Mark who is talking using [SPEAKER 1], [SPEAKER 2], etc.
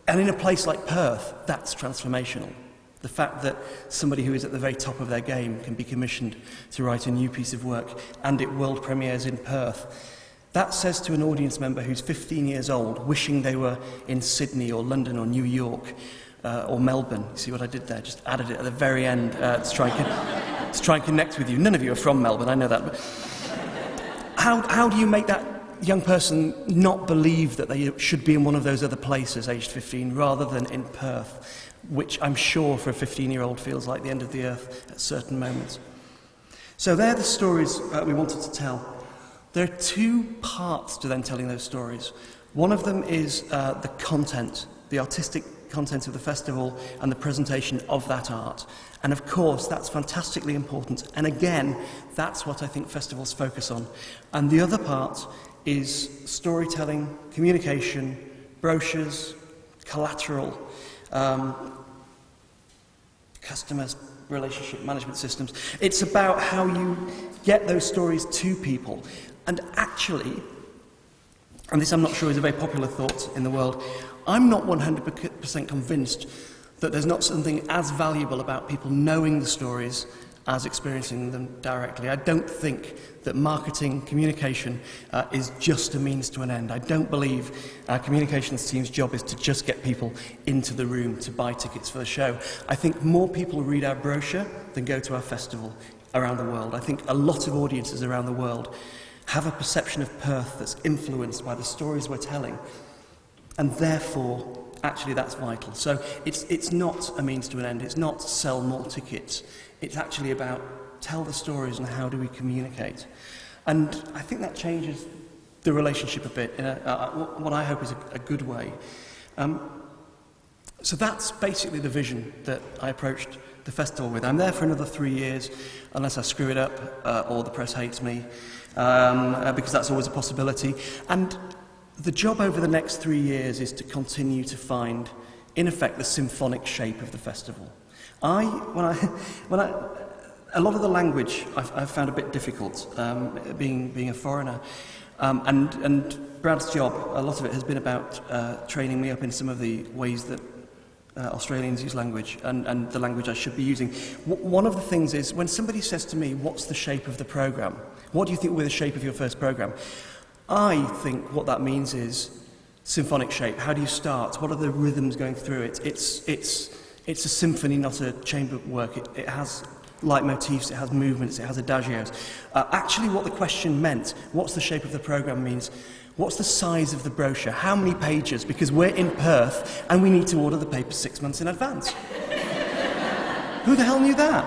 [SPEAKER 1] And in a place like Perth, that's transformational. The fact that somebody who is at the very top of their game can be commissioned to write a new piece of work, and it world premieres in Perth, that says to an audience member who's 15 years old, wishing they were in Sydney or London or New York or Melbourne. You see what I did there? Just added it at the very end to try and connect with you. None of you are from Melbourne, I know that. But how do you make that young person not believe that they should be in one of those other places, aged 15, rather than in Perth, which I'm sure for a 15-year-old feels like the end of the earth at certain moments? So they're the stories we wanted to tell. There are two parts to then telling those stories. One of them is the content, the artistic content of the festival and the presentation of that art. And of course, that's fantastically important. And again, that's what I think festivals focus on. And the other part is storytelling, communication, brochures, collateral, customers, relationship management systems. It's about how you get those stories to people. And actually, and this I'm not sure is a very popular thought in the world, I'm not 100% convinced that there's not something as valuable about people knowing the stories as experiencing them directly. I don't think that marketing, communication is just a means to an end. I don't believe our communications team's job is to just get people into the room to buy tickets for the show. I think more people read our brochure than go to our festival around the world. I think a lot of audiences around the world have a perception of Perth that's influenced by the stories we're telling, and therefore, actually that's vital. So it's not a means to an end, it's not sell more tickets, it's actually about tell the stories and how do we communicate. And I think that changes the relationship a bit in what I hope is a good way. So that's basically the vision that I approached the festival with. I'm there for another 3 years, unless I screw it up or the press hates me, because that's always a possibility. And the job over the next 3 years is to continue to find, in effect, the symphonic shape of the festival. A lot of the language I've found a bit difficult, being a foreigner, and Brad's job, a lot of it has been about training me up in some of the ways that Australians use language and the language I should be using. One of the things is, when somebody says to me, what's the shape of the programme? What do you think will be the shape of your first programme? I think what that means is symphonic shape. How do you start? What are the rhythms going through it? It's a symphony, not a chamber work. It has leitmotifs, it has movements, it has adagios. Actually, what the question meant, what's the shape of the programme, means what's the size of the brochure? How many pages? Because we're in Perth and we need to order the paper 6 months in advance. Who the hell knew that?